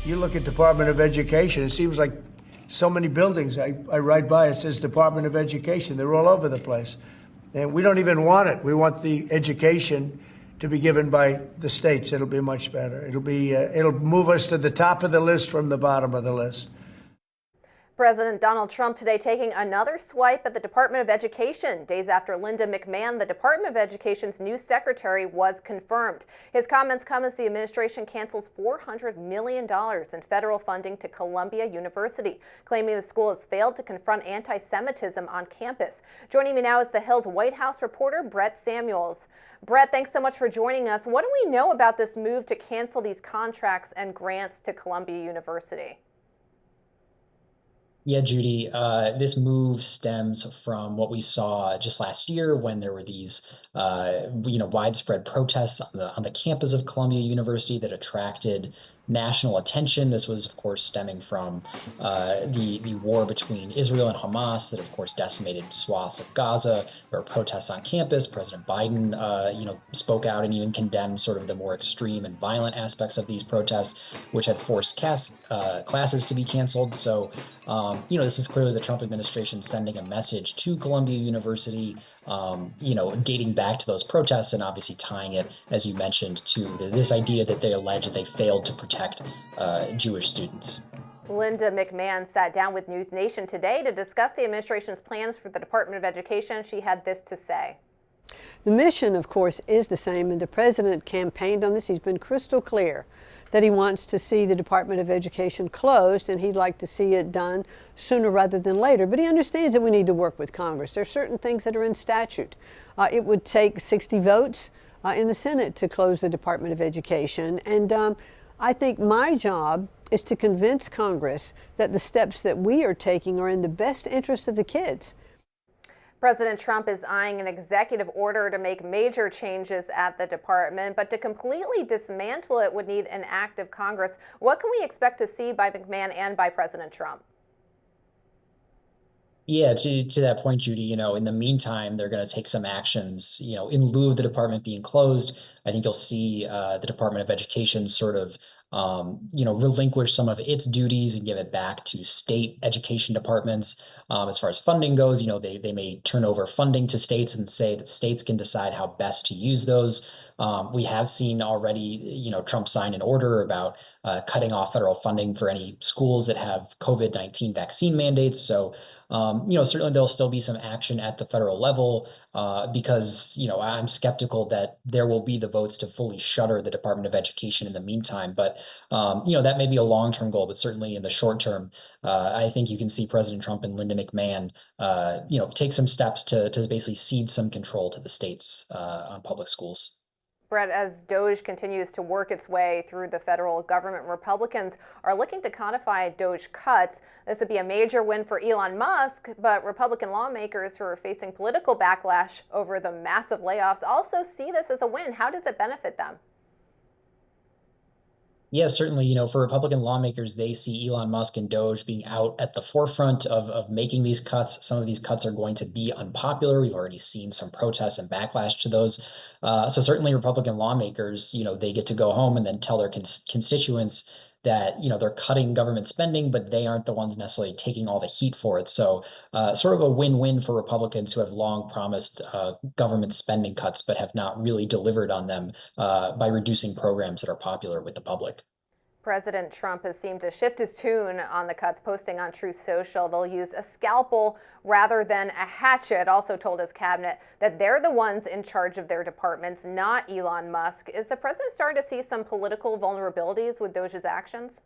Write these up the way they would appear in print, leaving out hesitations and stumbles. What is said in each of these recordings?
You look at Department of Education, it seems like so many buildings I ride by, it says Department of Education. They're all over the place. And we don't even want it. We want the education to be given by the states. It'll be much better. It'll move us to the top of the list from the bottom of the list. President Donald Trump today taking another swipe at the Department of Education. Days after Linda McMahon, the Department of Education's new secretary, was confirmed. His comments come as the administration cancels $400 million in federal funding to Columbia University, claiming the school has failed to confront anti-Semitism on campus. Joining me now is the Hill's White House reporter, Brett Samuels. Brett, thanks so much for joining us. What do we know about this move to cancel these contracts and grants to Columbia University? Yeah, Judy, this move stems from what we saw just last year when there were these, widespread protests on the campus of Columbia University that attracted national attention. This was, of course, stemming from the war between Israel and Hamas that, of course, decimated swaths of Gaza. There were protests on campus. President Biden, spoke out and even condemned sort of the more extreme and violent aspects of these protests, which had forced classes to be canceled. So, this is clearly the Trump administration sending a message to Columbia University, dating back to those protests and obviously tying it, as you mentioned, to this idea that they allege that they failed to protect Jewish students. Linda McMahon sat down with NewsNation today to discuss the administration's plans for the Department of Education. She had this to say. The mission, of course, is the same, and the president campaigned on this. He's been crystal clear that he wants to see the Department of Education closed, and he'd like to see it done sooner rather than later. But he understands that we need to work with Congress. There are certain things that are in statute. It would take 60 votes in the Senate to close the Department of Education. And I think my job is to convince Congress that the steps that we are taking are in the best interest of the kids. President Trump is eyeing an executive order to make major changes at the department, but to completely dismantle it would need an act of Congress. What can we expect to see by McMahon and by President Trump? Yeah, to that point, Judy, in the meantime, they're going to take some actions, in lieu of the department being closed. I think you'll see the Department of Education sort of relinquish some of its duties and give it back to state education departments. As far as funding goes, they may turn over funding to states and say that states can decide how best to use those. We have seen already, Trump sign an order about cutting off federal funding for any schools that have COVID-19 vaccine mandates. So, certainly there'll still be some action at the federal level because, I'm skeptical that there will be the votes to fully shutter the Department of Education in the meantime. But, that may be a long-term goal, but certainly in the short term, I think you can see President Trump and Linda McMahon, take some steps to basically cede some control to the states on public schools. Brett, as DOGE continues to work its way through the federal government, Republicans are looking to codify DOGE cuts. This would be a major win for Elon Musk, but Republican lawmakers who are facing political backlash over the massive layoffs also see this as a win. How does it benefit them? Yeah, certainly, for Republican lawmakers, they see Elon Musk and DOGE being out at the forefront of making these cuts. Some of these cuts are going to be unpopular. We've already seen some protests and backlash to those. So certainly Republican lawmakers, they get to go home and then tell their constituents that, they're cutting government spending, but they aren't the ones necessarily taking all the heat for it. So sort of a win-win for Republicans who have long promised government spending cuts, but have not really delivered on them by reducing programs that are popular with the public. President Trump has seemed to shift his tune on the cuts, posting on Truth Social they'll use a scalpel rather than a hatchet. Also told his cabinet that they're the ones in charge of their departments, not Elon Musk. Is the president starting to see some political vulnerabilities with DOGE's actions?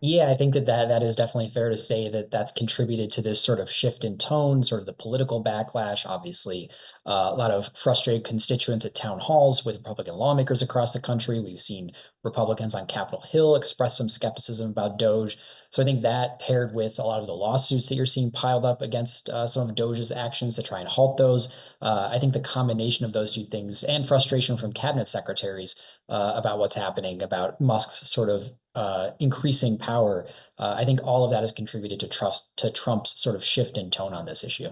Yeah, I think that is definitely fair to say that that's contributed to this sort of shift in tone, sort of the political backlash. Obviously, a lot of frustrated constituents at town halls with Republican lawmakers across the country. We've seen Republicans on Capitol Hill express some skepticism about DOGE. So I think that paired with a lot of the lawsuits that you're seeing piled up against some of DOGE's actions to try and halt those, I think the combination of those two things and frustration from cabinet secretaries about what's happening, about Musk's sort of increasing power, I think all of that has contributed to Trump's sort of shift in tone on this issue.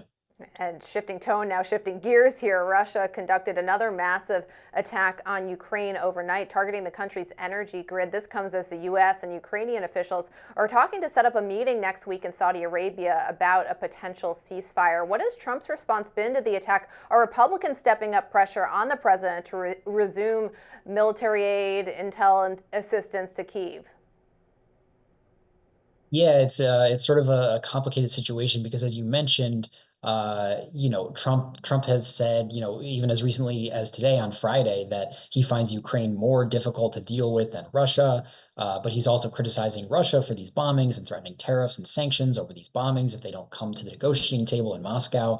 And shifting tone, now shifting gears here, Russia conducted another massive attack on Ukraine overnight, targeting the country's energy grid. This comes as the U.S. and Ukrainian officials are talking to set up a meeting next week in Saudi Arabia about a potential ceasefire. What has Trump's response been to the attack? Are Republicans stepping up pressure on the president to resume military aid, intel, and assistance to Kyiv? Yeah, it's sort of a complicated situation because, as you mentioned, Trump has said, even as recently as today on Friday, that he finds Ukraine more difficult to deal with than Russia. But he's also criticizing Russia for these bombings and threatening tariffs and sanctions over these bombings if they don't come to the negotiating table in Moscow.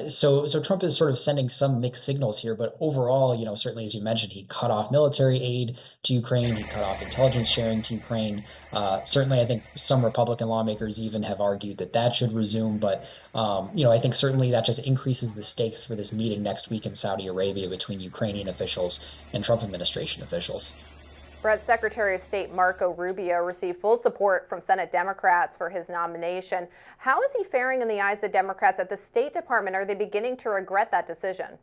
So Trump is sort of sending some mixed signals here. But overall, certainly, as you mentioned, he cut off military aid to Ukraine. He cut off intelligence sharing to Ukraine. Certainly, I think some Republican lawmakers even have argued that that should resume. But I think certainly that just increases the stakes for this meeting next week in Saudi Arabia between Ukrainian officials and Trump administration officials. Brett, Secretary of State Marco Rubio received full support from Senate Democrats for his nomination. How is he faring in the eyes of Democrats at the State Department? Are they beginning to regret that decision?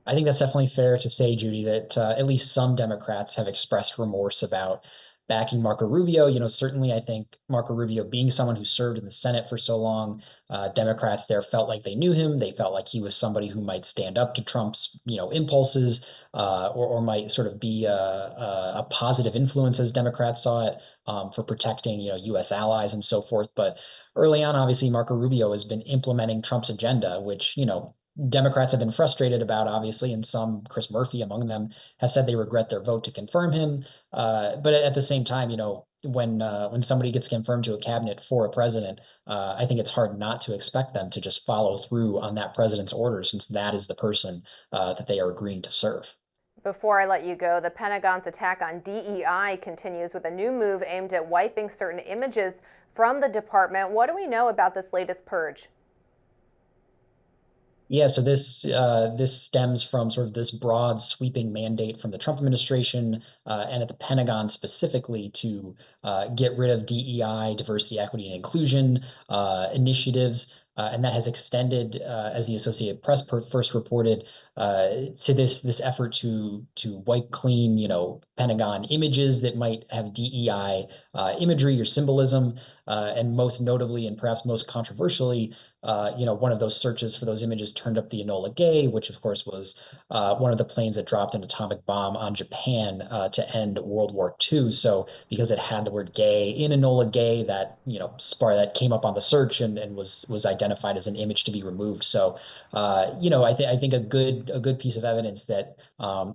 I think that's definitely fair to say, Judy, that at least some Democrats have expressed remorse about backing Marco Rubio. Certainly I think Marco Rubio, being someone who served in the Senate for so long, Democrats there felt like they knew him. They felt like he was somebody who might stand up to Trump's, impulses, or might sort of be a positive influence, as Democrats saw it, for protecting, U.S. allies and so forth. But early on, obviously, Marco Rubio has been implementing Trump's agenda, which, Democrats have been frustrated about, obviously, and some, Chris Murphy among them, have said they regret their vote to confirm him. But at the same time, when somebody gets confirmed to a cabinet for a president, I think it's hard not to expect them to just follow through on that president's order, since that is the person that they are agreeing to serve. Before I let you go, the Pentagon's attack on DEI continues with a new move aimed at wiping certain images from the department. What do we know about this latest purge? Yeah, so this stems from sort of this broad sweeping mandate from the Trump administration and at the Pentagon specifically to get rid of DEI, diversity, equity, and inclusion initiatives. And that has extended, as the Associated Press first reported, to this effort to wipe clean, Pentagon images that might have DEI imagery or symbolism, and most notably and perhaps most controversially, one of those searches for those images turned up the Enola Gay, which of course was one of the planes that dropped an atomic bomb on Japan to end World War II. So because it had the word gay in Enola Gay, that that came up on the search and was identified as an image to be removed. So I think a good piece of evidence that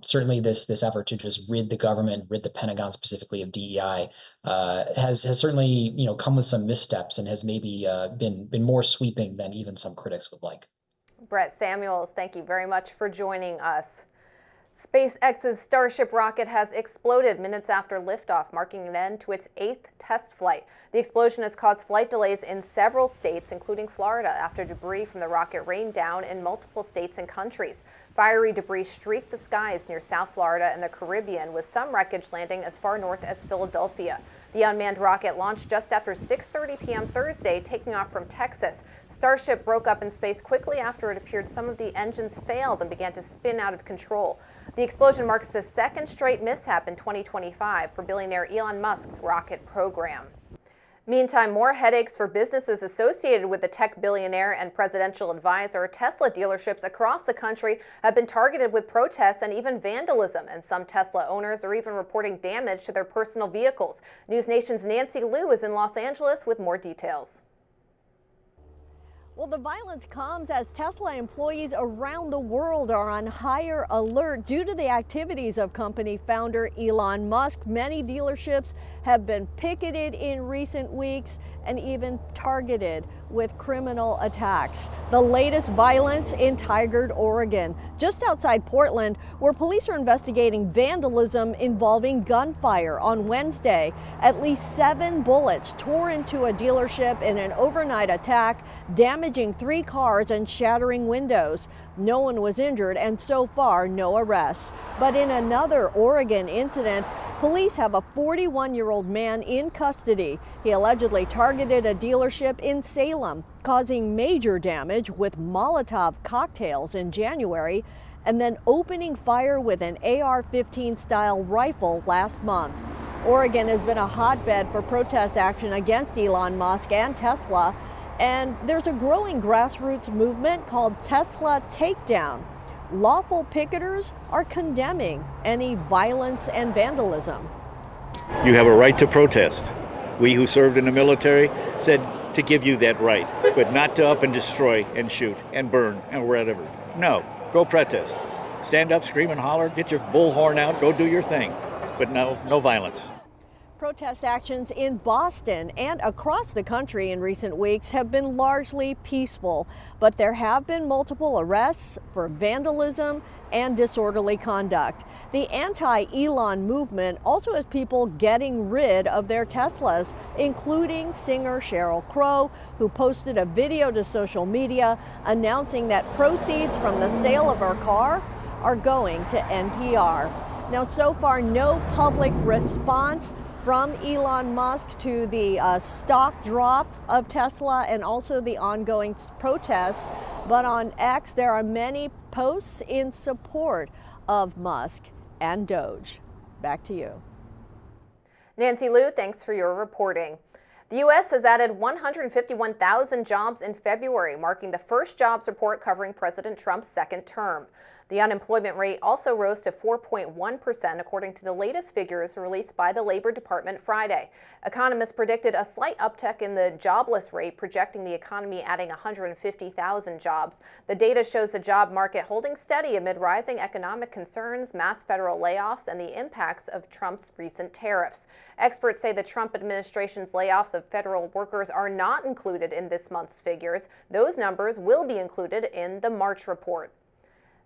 certainly this effort to just rid the government, rid the Pentagon specifically of DEI, has certainly come with some missteps and has maybe been more sweeping than even some critics would like. Brett Samuels, thank you very much for joining us. SpaceX's Starship rocket has exploded minutes after liftoff, marking an end to its 8th test flight. The explosion has caused flight delays in several states, including Florida, after debris from the rocket rained down in multiple states and countries. Fiery debris streaked the skies near South Florida and the Caribbean, with some wreckage landing as far north as Philadelphia. The unmanned rocket launched just after 6:30 p.m. Thursday, taking off from Texas. Starship broke up in space quickly after it appeared some of the engines failed and began to spin out of control. The explosion marks the second straight mishap in 2025 for billionaire Elon Musk's rocket program. Meantime, more headaches for businesses associated with the tech billionaire and presidential advisor. Tesla dealerships across the country have been targeted with protests and even vandalism, and some Tesla owners are even reporting damage to their personal vehicles. NewsNation's Nancy Loo is in Los Angeles with more details. Well, the violence comes as Tesla employees around the world are on higher alert due to the activities of company founder Elon Musk. Many dealerships have been picketed in recent weeks and even targeted with criminal attacks. The latest violence in Tigard, Oregon, just outside Portland, where police are investigating vandalism involving gunfire. On Wednesday, at least 7 bullets tore into a dealership in an overnight attack, damaging damaging 3 cars and shattering windows. No one was injured and so far no arrests. But in another Oregon incident, police have a 41-year-old man in custody. He allegedly targeted a dealership in Salem, causing major damage with Molotov cocktails in January, and then opening fire with an AR-15 style rifle last month. Oregon has been a hotbed for protest action against Elon Musk and Tesla, and there's a growing grassroots movement called Tesla Takedown. Lawful picketers are condemning any violence and vandalism. You have a right to protest. We who served in the military said to give you that right, but not to up and destroy and shoot and burn and whatever. No, go protest. Stand up, scream and holler, get your bullhorn out, go do your thing, but no violence. Protest actions in Boston and across the country in recent weeks have been largely peaceful, but there have been multiple arrests for vandalism and disorderly conduct. The anti-Elon movement also has people getting rid of their Teslas, including singer Sheryl Crow, who posted a video to social media announcing that proceeds from the sale of her car are going to NPR. Now, so far, no public response from Elon Musk to the stock drop of Tesla and also the ongoing protests. But on X, there are many posts in support of Musk and Doge. Back to you. Nancy Loo, thanks for your reporting. The U.S. has added 151,000 jobs in February, marking the first jobs report covering President Trump's second term. The unemployment rate also rose to 4.1%, according to the latest figures released by the Labor Department Friday. Economists predicted a slight uptick in the jobless rate, projecting the economy adding 150,000 jobs. The data shows the job market holding steady amid rising economic concerns, mass federal layoffs, and the impacts of Trump's recent tariffs. Experts say the Trump administration's layoffs of federal workers are not included in this month's figures. Those numbers will be included in the March report.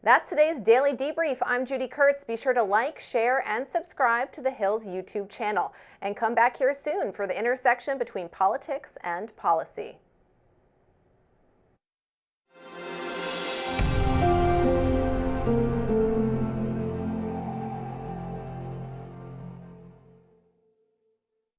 That's today's Daily Debrief. I'm Judy Kurtz. Be sure to like, share, and subscribe to the Hill's YouTube channel. And come back here soon for the intersection between politics and policy.